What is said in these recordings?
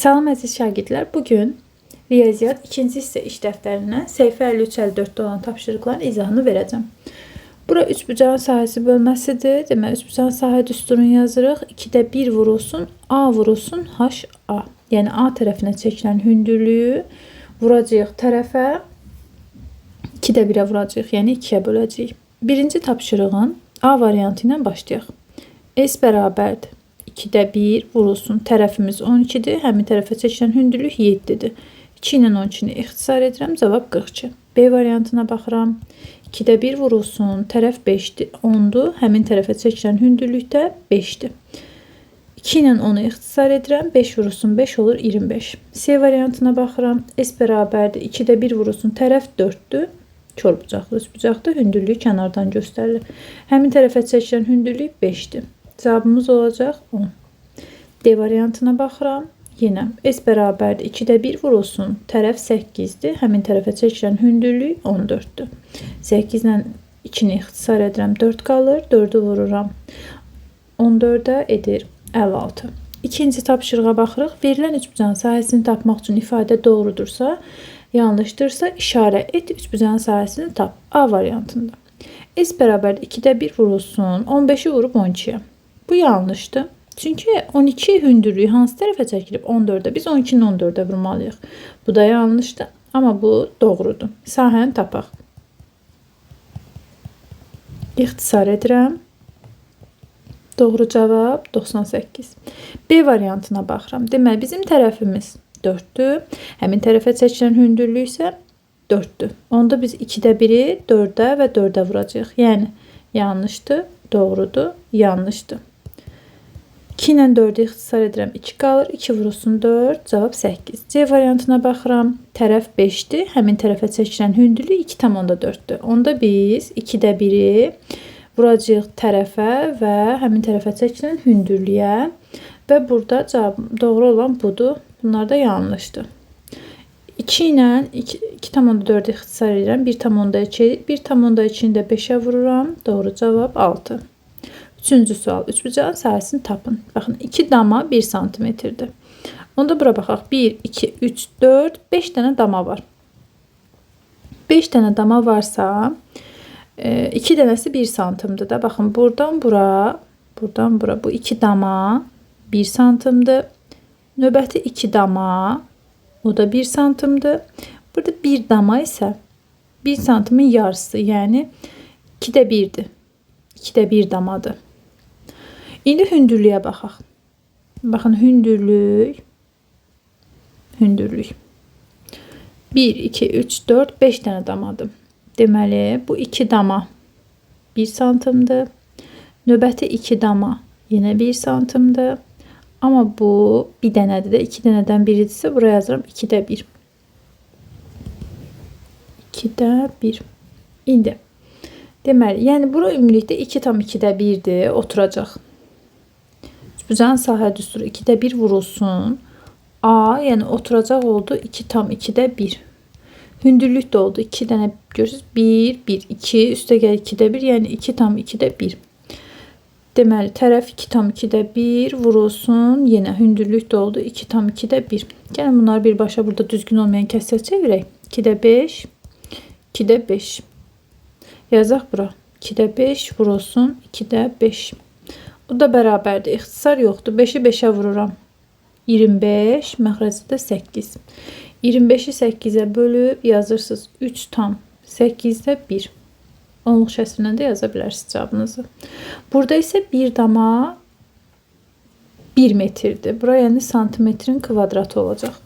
Salam əziz şagirdlər, bugün riyaziyyat 2-ci hissə iş dəftərinə səhifə 53-54-də olan tapşırıqların izahını verəcəm. Bura üçbucağın sahəsi bölməsidir. Deməli, üçbucağın sahə düsturunu yazırıq. 2-də 1 vurulsun, A vurulsun, HA. Yəni, A tərəfinə çəkilən hündürlüyü vuracağıq tərəfə, 2-də 1-ə vuracağıq, yəni 2-yə böləcəyik. Birinci tapşırığın A variantı ilə başlayaq. S bərabərdir. 2-də 1 vurulsun. Tərəfimiz 12-dir. Həmin tərəfə çəkilən hündürlük 7-dir. 2 ilə 12-ni ixtisar edirəm. Cavab 42. B variantına baxıram. 2-də 1 vurulsun. Tərəf 5-dir. 10-dur. Həmin tərəfə çəkilən hündürlük də 5-dir. 2 ilə 10-u ixtisar edirəm. 5 vurulsun 5 olur 25. C variantına baxıram. S bərabərdir. 2-də 1 vurulsun. Tərəf 4-dür. Kör bucaqlı, üç bucaqda hündürlüyü kənardan göstərilir. Həmin tərəfə çəkilən hündürlük 5-dir. Cavabımız olacaq 10. D variantına baxıram. Yenə S bərabərdir. 2-də 1 vurulsun. Tərəf 8-dir. Həmin tərəfə çəkilən hündürlük 14-dür. 8 ilə 2-ni ixtisar edirəm. 4 qalır. 4-ü vururam. 14-ə edir 56. İkinci tapşırığa baxırıq. Verilən üçbucağın sahəsini tapmaq üçün ifadə doğrudursa, yanlışdırsa işarə et, üçbucağın sahəsini tap. A variantında. S bərabərdir. 2-də 1 vurulsun. 15-i vurub 12-yə. Bu yanlışdır. Çünki 12 hündürlüyü hansı tərəfə çəkilib? 14-də. Biz 12-ni 14-də vurmalıyıq. Bu da yanlışdır. Amma bu doğrudur. Sahəni tapaq. İxtisar edirəm. Doğru cavab 98. B variantına baxıram. Deməli, bizim tərəfimiz 4-dür. Həmin tərəfə çəkilən hündürlük isə 4-dür. Onda biz 2-də 1-i 4-də və 4-də vuracağıq. Yəni, yanlışdır, doğrudur, yanlışdır. 2 ilə 4-ü ixtisar edirəm. 2 qalır. 2 vurulsun 4. Cavab 8. C variantına baxıram. Tərəf 5-dir. Həmin tərəfə çəkilən hündürlük 2,4-dür. Onda biz 2-də 1-i vuracağıq tərəfə və həmin tərəfə çəkilən hündürlüyə. Və burada cavab doğru olan budur. Bunlar da yanlışdır. 2 ilə 2,4-ü ixtisar edirəm. 1,2, 1,2-ni də 5-ə vururam. Doğru cavab 6. Üçüncü sual. Üçbucağın sahəsini tapın. Baxın, 2 dama 1 santimetrdir. Onda bura baxaq. 1, 2, 3, 4, 5 dənə dama var. 5 dənə dama varsa, 2 dənəsi 1 santimdir da. Baxın, buradan bura, buradan bura. Bu 2 dama 1 santimdir. Növbəti 2 dama, o da 1 santimdir. Burada 1 dama isə 1 santimin yarısı, yəni 2-də 1-dir. 2-də 1 damadır. İndi hündürlüyə baxaq. Baxın, hündürlük. 1, 2, 3, 4, 5 dənə damadır. Deməli, bu 2 dama 1 santimdir. Növbəti 2 dama yenə 1 santimdir. Amma bu bir dənədir də, 2 dənədən biridirsə, buraya yazıram 2-də 1. 2-də 1. İndi, deməli, yəni bura ümumilikdə 2,2-də 1-dir, oturacaq. Üçbucağın sahə düsturu 2-də 1 vurulsun. A, yəni oturacaq oldu 2,2-də 1. Hündürlük də oldu 2 dənə, görürsünüz, 1, 1, 2, üstə gəl 2-də 1, yəni 2,2-də 1. Deməli, tərəf 2,2-də 1 vurulsun. Yenə hündürlük də oldu 2,2-də 1. Gəlin bunları birbaşa burada düzgün olmayan kəsrə çevirək. 2-də 5, 2-də 5. Yazaq bura. 2-də 5 vurulsun. 2-də 5. O da bərabərdir. İxtisar yoxdur. 5-i 5-ə vururam. 25, məxrəci də 8. 25-i 8-ə bölüb yazırsınız. 3,8-də 1. Onluq şəsrlə də yaza bilərsiniz cavabınızı. Burada isə bir dama 1 metrdir. Bura yəni santimetrin kvadratı olacaq.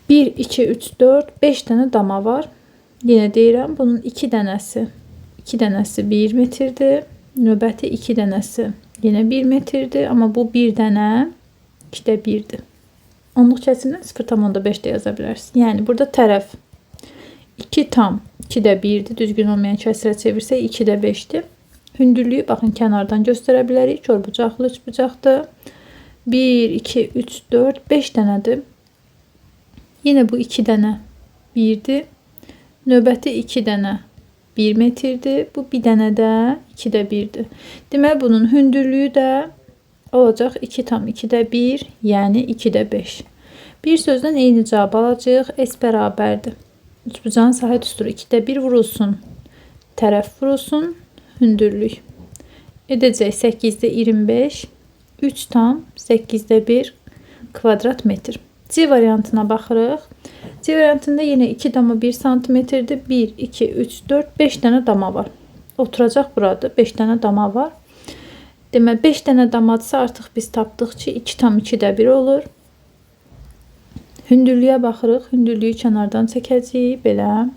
1, 2, 3, 4, 5 dənə dama var. Yenə deyirəm, bunun 2 dənəsi 1 metrdir. Növbəti 2 dənəsi yenə 1 metrdir. Amma bu bir dənə 2-də 1-dir. Onluq şəsrlə 0,5 də yaza bilərsiniz. Yəni, burada tərəf 2,2-də 1-dir. Düzgün olmayan kəsrə çevirsək 2-də 5-dir. Hündürlüyü baxın kənardan göstərə bilərik. Kör bucaqlı, üç bucaqdır. 1, 2, 3, 4, 5 dənədir. Yenə bu 2 dənə 1-dir. Növbəti 2 dənə 1 metrdir. Bu bir dənə də 2-də 1-dir. Deməli, bunun hündürlüyü də olacaq 2 tam 2-də 1, yəni 2-də 5. Bir sözdən eyni cavab alacağıq. S bərabərdir. Üçbucağın sahə düsturu 2-də 1 vurulsun, tərəf vurulsun, hündürlük. Edəcək 8-də 25, 3 tam 8-də 1 kvadrat metr. C variantına baxırıq. C variantında yenə 2 dama 1 santimetrdir. 1, 2, 3, 4, 5 dənə dama var. Oturacaq burada. 5 dənə dama var. Demək 5 dənə damadsa artıq biz tapdıq ki 2 tam 2-də 1 olur. Hündürlüyə baxırıq. Hündürlüyü kənardan çəkəcəyik. Belə.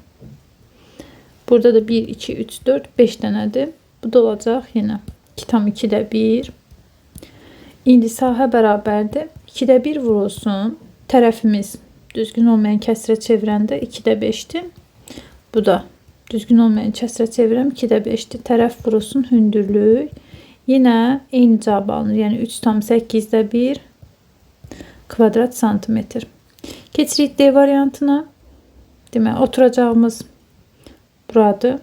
Burada da 1, 2, 3, 4, 5 dənədir. Bu da olacaq yenə 2 tam 2-də 1. İndi sahə bərabərdir. 2-də 1 vurulsun. Tərəfimiz düzgün olmayan kəsrə çevirəndə 2-də 5'dir. Bu da düzgün olmayan kəsrə çevirəm 2-də 5'dir. Tərəf vurulsun, hündürlük. Yenə eyni cavab alınır. Yəni 3 tam 8'də 1 kvadrat santimetr. Keçirik D variantına. Demək, oturacağımız buradır.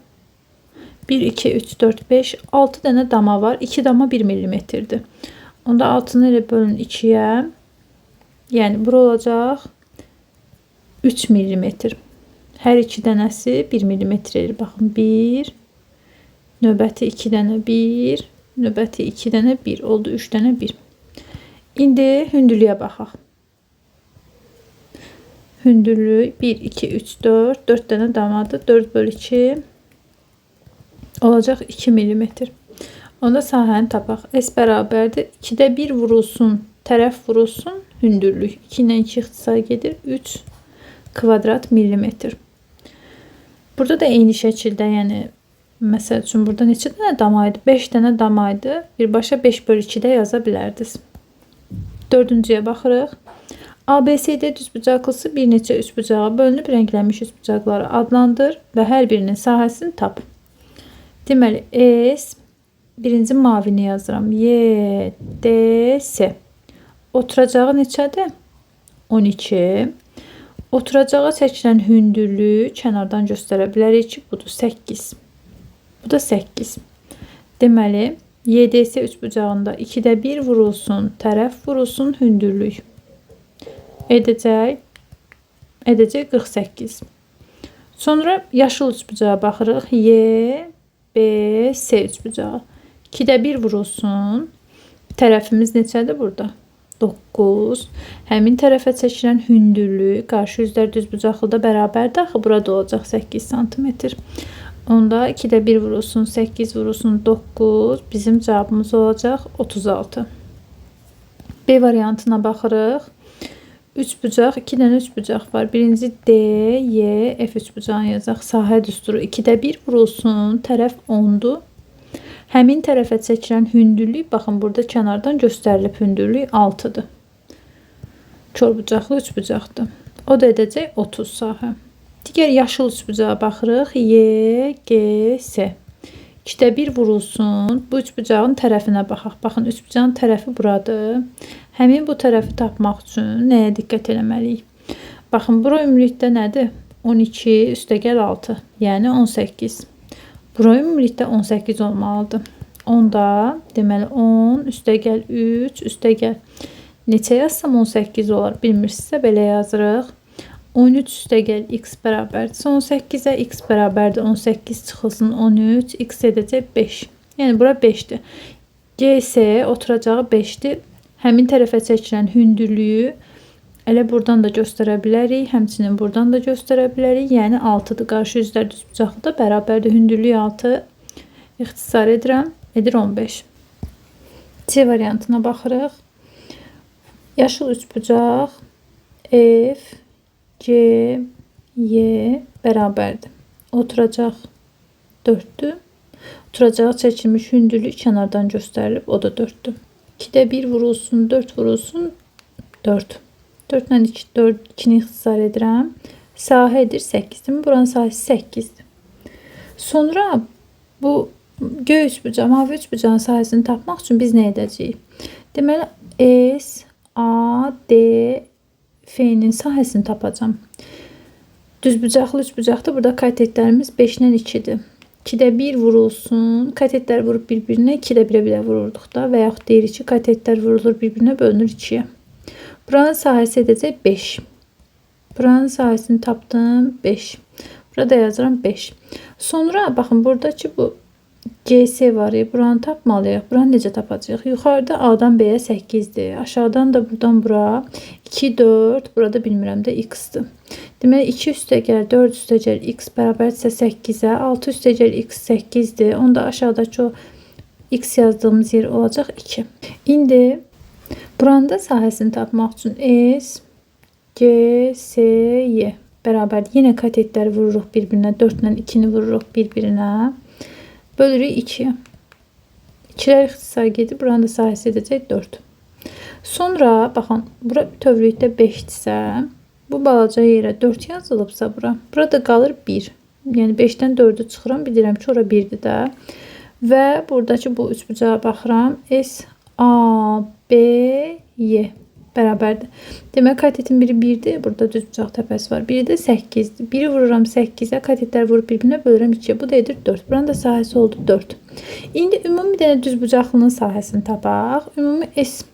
1, 2, 3, 4, 5, 6 dənə dama var. 2 dama 1 millimetrdir. Onda 6'nı elə bölün 2'yə. Yəni bura olacaq 3 millimetr. Hər 2 dənəsi 1 millimetr edir. Baxın 1, növbəti 2 dənə 1, növbəti 2 dənə 1 oldu. 3 dənə 1. İndi hündürlüyə baxaq. Hündürlük 1, 2, 3, 4. 4 dənə damadır. 4 bölü 2 olacaq 2 millimetr. Onda sahəni tapaq. S bərabərdir. 2'də 1 vurulsun, tərəf vurulsun, hündürlük. 2 ilə 2 ixtisar gedir. 3 kvadrat millimetr. Burada da eyni şəkildə, yəni məsəl üçün burada neçə dənə damaydı? 5 dənə damaydı. Birbaşa 5 bölü 2'də yaza bilərdiniz. Dördüncüyə baxırıq. ABCD düzbucaqlısı bir neçə üçbucağa bölünüb rənglənmiş üçbucaqları adlandır və hər birinin sahəsini tap. Deməli, S birinci mavini yazıram. Y, D, S. Oturacağı neçədir? 12. Oturacağa çəkilən hündürlüyü kənardan göstərə bilərik ki, budur 8. Bu da 8. Deməli, YDS üçbucağında 2'də 1 vurulsun, tərəf vurulsun, hündürlük. Edəcək 48. Sonra yaşıl üçbucağa baxırıq. Y, B, S üçbucağı. 2'də 1 vurulsun. Tərəfimiz neçədir burada? 9. Həmin tərəfə çəkilən hündürlük qarşı üzlər düzbucaqlıda bərabərdir. Axı burada olacaq 8 santimetr. Onda 2'də 1 vurulsun, 8 vurulsun, 9. Bizim cavabımız olacaq 36. B variantına baxırıq. Üçbucaq, 2 dənə üçbucaq var. Birinci D, Y, F üçbucağını yazaq. Sahə düsturu 2'də 1 vurulsun, tərəf 10'dur. Həmin tərəfə çəkilən hündürlük, baxın burada kənardan göstərilib hündürlük 6'dır. Çorbucaqlı üçbucaqdır. O da edəcək 30 sahə. Digər yaşıl üçbucağa baxırıq. Y, G, S. 2'də 1 vurulsun. Bu üçbucağın tərəfinə baxaq. Baxın, üçbucağın tərəfi buradır. Həmin bu tərəfi tapmaq üçün nəyə diqqət eləməliyik? Baxın, bura ümumilikdə nədir? 12 üstəgəl 6, yəni 18. Bura ümumilikdə 18 olmalıdır. Onda deməli 10 üstəgəl 3 üstəgəl neçə yazsam 18 olar, bilmirsinizsə belə yazırıq. 13 üstəgəl x bərabərdir 18'ə, x bərabərdir 18 çıxılsın 13, x edəcək 5. Yəni bura 5'dir. GS oturacağı 5'dir. Həmin tərəfə çəkilən hündürlüyü elə buradan da göstərə bilərik, həmçinin buradan da göstərə bilərik. Yəni 6'dır. Qarşı üzlər düzbucaqlıda bərabərdir. Hündürlüyü 6 ixtisar edirəm, edir 15. C variantına baxırıq. Yaşıl üçbucaq F, C, Y bərabərdir. Oturacaq 4'dür. Oturacağa çəkilmiş hündürlük kənardan göstərilib, o da 4'dür. 2'də 1 vurulsun, 4 vurulsun, 4. 4 ilə 2, 4, 2'ni ixtisar edirəm. Sahə edir 8. Buranın sahəsi 8'dir. Sonra bu göy üçbucağı, mavi üçbucağın sahəsini tapmaq üçün biz nə edəcəyik? Deməli, S, A, D, F'nin sahəsini tapacağım. Düzbucaqlı üçbucaqda burada katetlərimiz 5 ilə 2'dir. 2'də 1 vurulsun. Katetlər vurub bir-birinə 2'də 1'ə vururduq da və yaxud deyirik ki, katetlər vurulur bir-birinə, bölünür 2'yə. Buranın sahəsi edəcək 5. Buranın sahəsini tapdım 5. Burada yazıram 5. Sonra baxın buradakı bu CS var ya, buranı tapmalıyıq. Buranı necə tapacağıq? Yuxarıda A'dan B'yə 8'dir. Aşağıdan da buradan bura 2, 4. Burada bilmirəm də X-dir. Deməli 2 üstəgəl 4 üstəgəl X bərabərdirsə 8'ə, 6 üstəgəl X 8'dir. Onda aşağıdakı o X yazdığımız yer olacaq 2. İndi buranın da sahəsini tapmaq üçün S, C, S, Y bərabər. Yenə katetləri vururuq bir-birinə. 4 ilə 2'ni vururuq bir-birinə. Bölürük 2'yə. 2'lər ixtisar gedir. Buranın da sahəsi edəcək 4. Sonra baxın, bura bütövlükdə 5'dirsə, bu balaca yerə 4 yazılıbsa bura. Burada qalır 1. Yəni 5'dən 4'ü çıxıram. Bilirəm ki, ora 1'dir də. Və buradakı bu üçbucağa baxıram. S, A, B, Y bərabərdir. Demək katetin biri 1'dir. Burada düzbucaq təpəsi var. Biri də 8'dir. Biri vururam 8'ə. Katetlər vurub bir-birinə, bölürəm 2'yə. Bu da edir 4. Buranın da sahəsi oldu 4. İndi ümumi bir dənə düzbucaqlının sahəsini tapaq. Ümumi S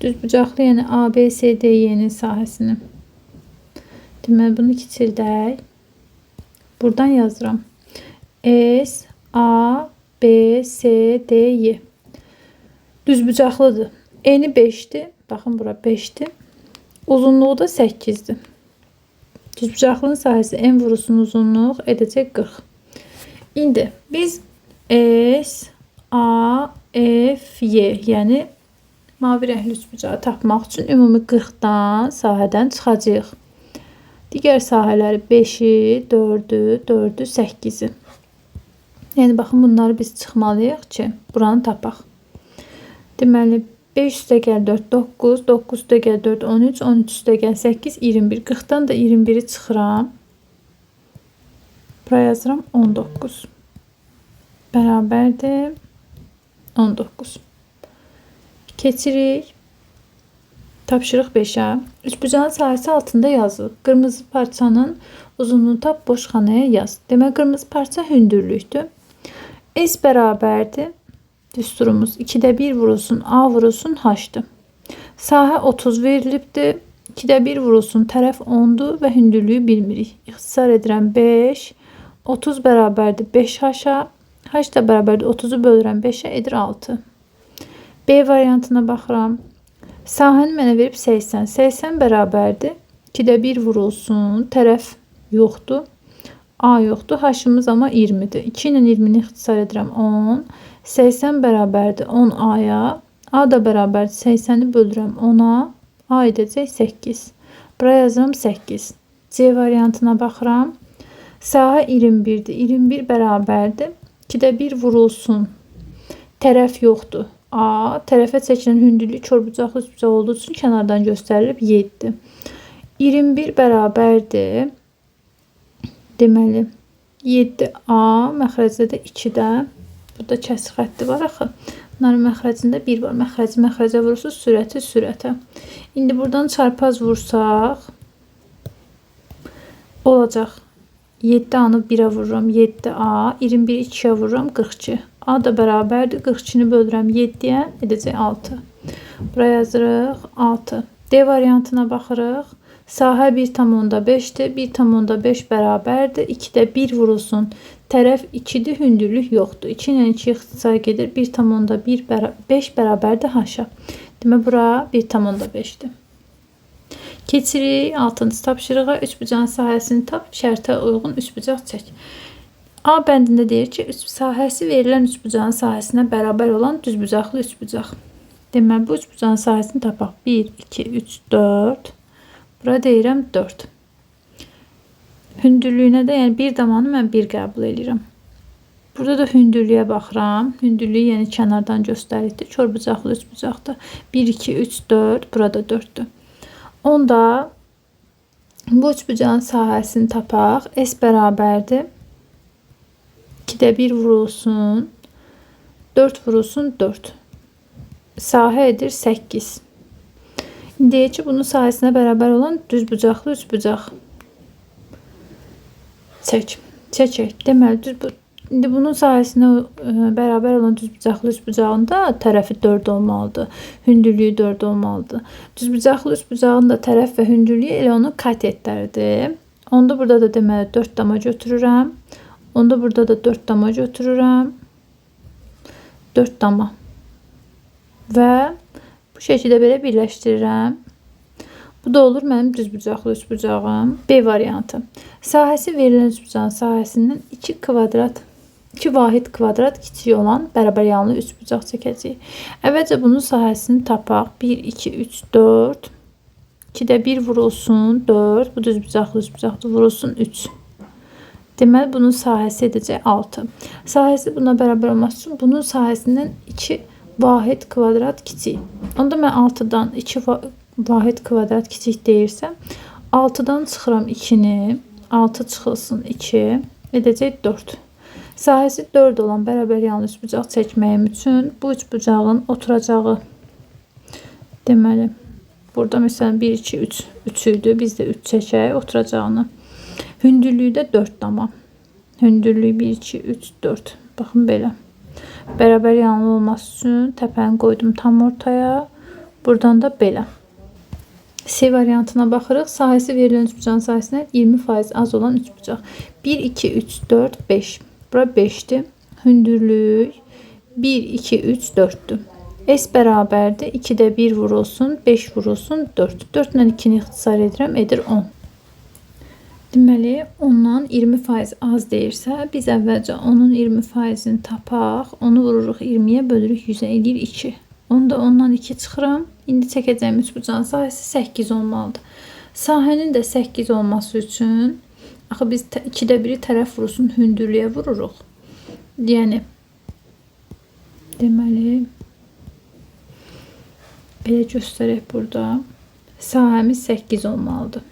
düzbucaqlı, yəni A, B, C, D, Y-nin sahəsini. Deməli bunu kiçildək. Buradan yazıram. S, A, B, C, D, Y. Düzbucaqlıdır. Eni 5'dir. Baxın bura 5'dir. Uzunluğu da 8'dir. Düzbucaqlının sahəsi n vurusun uzunluq edəcək 40. İndi biz S, A, F, Y, yəni mavi rəngli üçbucağı tapmaq üçün ümumi 40'dan sahədən çıxacağıq. Digər sahələri 5'i, 4'ü, 4'ü, 8'i. Yəni baxın bunları biz çıxmalıyıq ki, buranı tapaq. Deməli 5 üstəgəl 4 9, 9 üstəgəl 4 13, 13 üstəgəl 8 21. 40'dan da 21'i çıxıram. Buraya yazıram 19. Bərabərdir 19. Keçirik. Tapşırıq 5'ə. Üçbucağın sahəsi altında yazılıb. Qırmızı parçanın uzunluğunu tap, boş xanaya yaz. Demək qırmızı parça hündürlükdür. S bərabərdir. Düsturumuz 2'də 1 vurulsun, A vurulsun, H'dır. Sahə 30 verilibdir. 2'də 1 vurulsun, tərəf 10'dur və hündürlüyü bilmirik. İxtisar edirəm 5. 30 bərabərdir 5H-a. H da bərabərdir 30'u bölürəm 5'ə, edir 6. B variantına baxıram. Sahəni mənə verib 80. 80 bərabərdir. 2'də 1 vurulsun, tərəf yoxdur. A yoxdur. H-ımız amma 20'dir. 2 ilə 20'ni ixtisar edirəm 10. 80 bərabərdir 10 A'ya. A da bərabərdir 80'i bölürəm 10'a. A edəcək 8. Buraya yazıram 8. C variantına baxıram. Sahə 21'dir. 21 bərabərdir. 2'də 1 vurulsun. Tərəf yoxdur. A. Tərəfə çəkilən hündürlük körbucaqlı üçbucaq olduğu üçün kənardan göstərilib 7. 21 bərabərdir. Deməli 7A, məxrəcdə də 2-də. Burada kəsik xətti var axı. Bunların məxrəcində 1 var. Məxrəcə vurursunuz, sürəti sürətə. İndi buradan çarpaz vursaq olacaq. 7A'nı 1'ə vururam 7A, 21'i 2'yə vururam 42. A da bərabərdir. 42'ni bölürəm 7'yə, edəcək 6. Buraya yazırıq 6. D variantına baxırıq. Sahə 1,5'dir. 1,5 bərabərdir. 2'də 1 vurulsun. Tərəf 2'dir, hündürlük yoxdur. 2 ilə 2 ixtisar gedir. 1,5 bərabərdir H-a. Demək bura 1,5'dir. Keçirik 6-cı tapşırığa. Üçbucağın sahəsini tap, şərtə uyğun üçbucaq çək. A bəndində deyir ki, sahəsi verilən üçbucağın sahəsinə bərabər olan düzbucaqlı üçbucaq. Demək bu üçbucağın sahəsini tapaq. 1, 2, 3, 4. Bura deyirəm 4. Hündürlüyünə də, yəni bir damanı mən 1 qəbul edirəm. Burada da hündürlüyə baxıram. Hündürlüyü yəni kənardan göstərikdir. Körbucaqlı üçbucaqdır. 1, 2, 3, 4. Burada 4'dür. Onda bu üçbucağın sahəsini tapaq. S bərabərdir. 2'də 1 vurulsun. 4 vurulsun 4. Sahə edir 8. Deyək ki, bunun sahəsinə bərabər olan düzbucaqlı üçbucaq çək. Çəkək. Deməli İndi bunun sahəsinə bərabər olan düzbucaqlı üçbucağında tərəfi 4 olmalıdır. Hündürlüyü 4 olmalıdır. Düzbucaqlı üçbucağın da tərəf və hündürlüyü elə onun katetləridir. Onda burada da deməli 4 dama götürürəm. Onda burada da 4 dama götürürəm. 4 dama. Və bu şəkildə belə birləşdirirəm. Bu da olur mənim düzbucaqlı üçbucağım. B variantı. Sahəsi verilən üçbucağın sahəsindən 2 vahid kvadrat kiçik olan bərabər yanlı üçbucaq çəkəcəyik. Əvvəlcə bunun sahəsini tapaq. 1, 2, 3, 4. 2-də 1 vurulsun 4. Bu düzbucaqlı üçbucaqdır. Vurulsun 3. Deməli bunun sahəsi edəcək 6. Sahəsi buna bərabər olması üçün bunun sahəsindən 2 vahid kvadrat kiçik. Onda mən 6-dan 2 vahid kvadrat kiçik deyirsəm, 6-dan çıxıram 2-ni, 6 çıxılsın 2, edəcək 4. Sahəsi 4 olan bərabər yanlı üçbucaq çəkməyim üçün bu üçbucağın oturacağı, deməli, burada məsələn 1, 2, 3, 3 idi, biz də 3 çəkək oturacağını. Hündürlüyü də 4 dama. Hündürlüyü 1, 2, 3, 4. Baxın belə. Bərabər yanlı olması üçün təpəni qoydum tam ortaya. Buradan da belə. C variantına baxırıq. Sahəsi verilən üçbucağın sahəsindən 20% az olan üçbucaq. 1, 2, 3, 4, 5. Bura 5'dir. Hündürlük 1, 2, 3, 4'dür. S bərabərdir. 2-də 1 vurulsun, 5 vurulsun, 4. 4 ilə 2-ni ixtisar edirəm, edir 10. Deməli, ondan 20% az deyirsə, biz əvvəlcə onun 20%-ni tapaq. Onu vururuq 20-yə, bölürük 100-ə, edir 2. Onda ondan 2 çıxıram. İndi çəkəcəyim üçbucağın sahəsi 8 olmalıdır. Sahənin də 8 olması üçün axı biz 2-də 1-i tərəf vurulsun hündürlüyə vururuq. Yəni deməli belə göstərək burada. Sahəmiz 8 olmalıdır.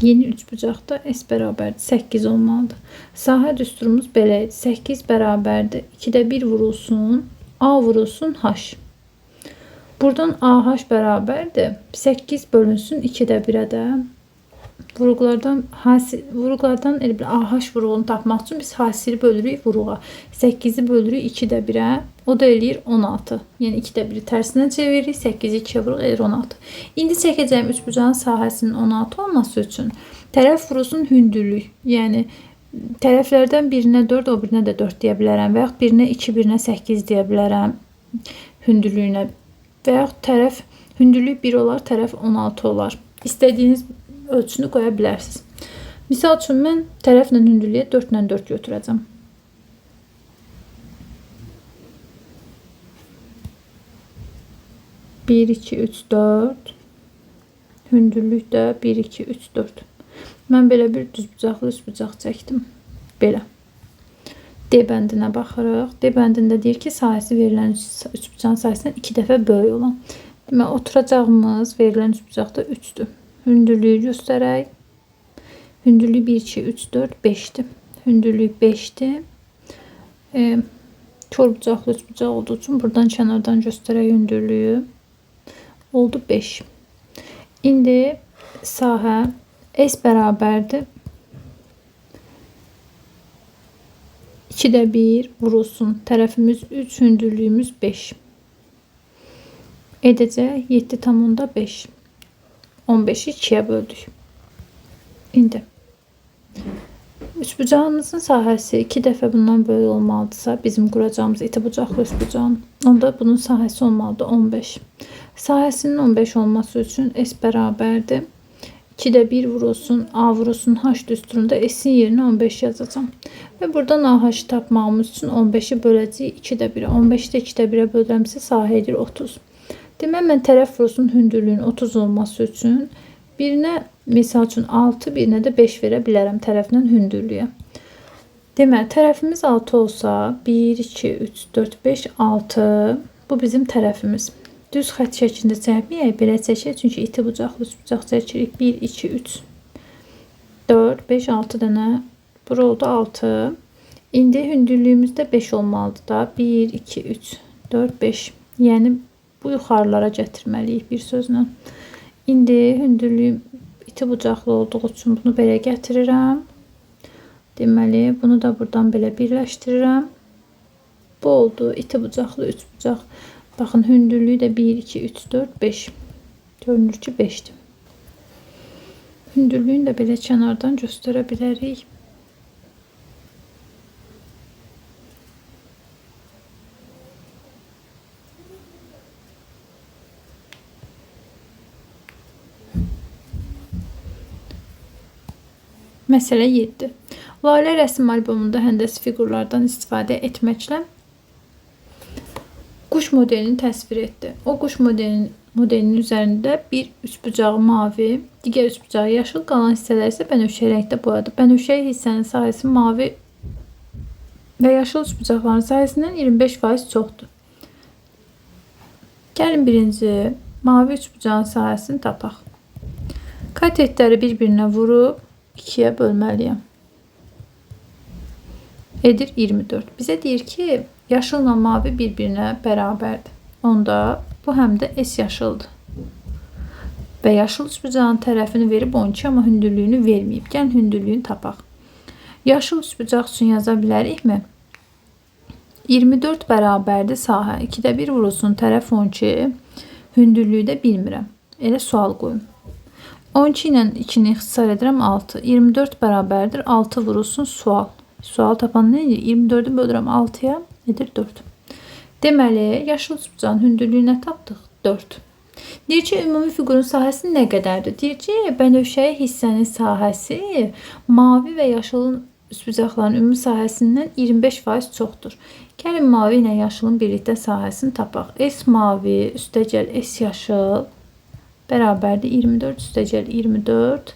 Yeni üçbucaqda S bərabərdir 8 olmalıdır. Sahə düsturumuz belə idi. 8 bərabərdir 2-də 1 vurulsun, A vurulsun H. Buradan AH bərabərdir 8 bölünsün 2-də 1-ə də. Vuruqlardan AH vuruğunu tapmaq üçün biz hasili bölürük vuruğa. 8'i bölürük 2'də 1'ə. O da eləyir 16. Yəni 2'də 1'i tərsinə çeviririk. 8'i 2'yə vuruq eləyir 16. İndi çəkəcəyim üçbucağın sahəsinin 16 olması üçün tərəf vurulsun hündürlük. Yəni tərəflərdən birinə 4, o birinə də 4 deyə bilərəm. Və yaxud birinə 2, birinə 8 deyə bilərəm hündürlüyünə. Və yaxud tərəf hündürlük 1 olar, tərəf 16 olar. İstədiyiniz ölçünü qoya bilərsiniz. Misal üçün mən tərəflə hündürlüyə 4 ilə 4 götürəcəm. Bir, 2, 3, 4. Hündürlük də 1, 2, 3, 4. Mən belə bir düzbucaqlı üçbucaq çəkdim. Belə. D bəndinə baxırıq. D bəndində deyir ki, sahəsi verilən üçbucağın sahəsindən 2 dəfə böyük olan. Demək, oturacağımız verilən üçbucaqda 3'dür. Hündürlüyü göstərək. Hündürlüyü 1, 2, 3, 4, 5'dir. Hündürlük 5'dir. Çorbucaqlı üçbucaq olduğu üçün buradan kənardan göstərək hündürlüyü. Oldu 5. İndi sahə S bərabərdir 2'də 1 vurulsun. Tərəfimiz 3, hündürlüyümüz 5. Edəcək 7,5. 15'i 2'ye böldük. İndi üçbucağımızın sahəsi 2 dəfə bundan böyük olmalıdırsa, bizim quracağımız iti bucaqlı üçbucağın, onda bunun sahəsi olmalıdır 15. Sahəsinin 15 olması üçün S bərabərdir 2'də 1 vurulsun, A vurulsun H düsturunda S'in yerinə 15 yazacağım. Və buradan AH'ı tapmağımız üçün 15'i böləcəyik 2'də 1'ə. 15'i də 2'də 1'ə bölürəmsə sahə edir 30. Demək, mən tərəf vurulsun hündürlüyün 30 olması üçün birinə misal üçün 6, birinə də 5 verə bilərəm tərəflə hündürlüyə. Demək, tərəfimiz 6 olsa 1, 2, 3, 4, 5, 6 bu bizim tərəfimiz. Düz xətt şəklində çəkməyək, belə çəkək. Çünki iti bucaqlı üçbucaq çəkirik. 1, 2, 3, 4, 5, 6 dənə. Bura oldu 6. İndi hündürlüyümüz də 5 olmalıdır da. 1, 2, 3, 4, 5. Yəni bu yuxarılara gətirməliyik bir sözlə. İndi hündürlüyüm iti bucaqlı olduğu üçün bunu belə gətirirəm. Deməli, bunu da buradan belə birləşdirirəm. Bu oldu. İti bucaqlı 3 bucaq. Baxın, hündürlüyü də 1, 2, 3, 4, 5. Görünür ki 5'dir. Hündürlüyünü də belə kənardan göstərə bilərik. Məsələ 7. Lalə rəsm albomunda həndəsi fiqurlardan istifadə etməklə quş modelini təsvir etdi. O quş modelinin üzərində bir üçbucağı mavi, digər üçbucağı yaşıl, qalan hissələr isə bənövşəyi rəngdə boyadı. Bənövşəyi hissənin sahəsi mavi və yaşıl üçbucaqların sahəsindən 25% çoxdur. Gəlin birinci mavi üçbucağın sahəsini tapaq. Katetləri bir-birinə vurub 2'ye bölməliyəm. Edir 24. Bizə deyir ki, yaşılla mavi bir-birinə bərabərdir. Onda bu həm də S yaşıldır. Və yaşıl üçbucağın tərəfini verib 12, amma hündürlüyünü verməyib. Gəlin hündürlüyünü tapaq. Yaşıl üçbucaq üçün yaza bilərikmi? 24 bərabərdir sahə. 2'də 1 vurulsun tərəf 12. Hündürlüyü də bilmirəm. Elə sual qoyum. 12 ilə 2'ni ixtisar edirəm 6. 24 bərabərdir 6 vurulsun sual. Sual tapan nə edir? 24'ü bölürəm 6'ya edir 4. Deməli, yaşıl üçbucağın hündürlüyünə tapdıq 4. Deyir ki, ümumi fiqurun sahəsi nə qədərdir? Deyir ki, bənövşəyi hissənin sahəsi mavi və yaşılın üçbucaqların ümumi sahəsindən 25% çoxdur. Gəlin mavi ilə yaşılın birlikdə sahəsini tapaq. S mavi üstəgəl S yaşıl bərabərdir 24 üstəgəl 24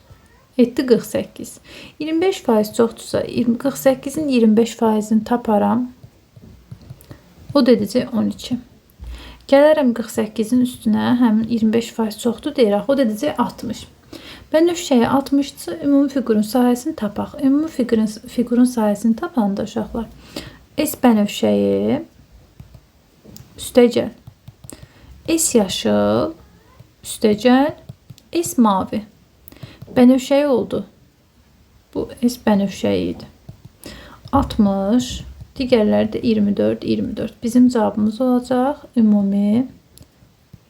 etdi 48. 25% çoxdursa 48'in 25%'ini taparam. O da edəcək 12. Gələrəm 48'in üstünə həmin 25% çoxdur deyirək. O da edəcək 60. Bənövşəyi 60'dırsa ümumi fiqurun sahəsini tapaq. Ümumi fiqurun sahəsini tapanda uşaqlar S bənövşəyi üstəgəl S yaşıl üstəgəl S mavi. Bənövşəyi oldu. Bu S bənövşəyi idi. 60, digərləri də 24, 24. Bizim cavabımız olacaq ümumi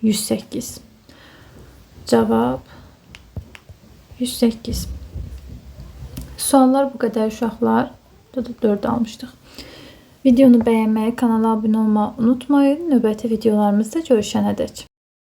108. Cavab 108. Suallar bu qədər uşaqlar. Burada 4 almışdıq. Videonu bəyənməyi, kanala abunə olmağı unutmayın. Növbəti videolarımızda görüşənədək.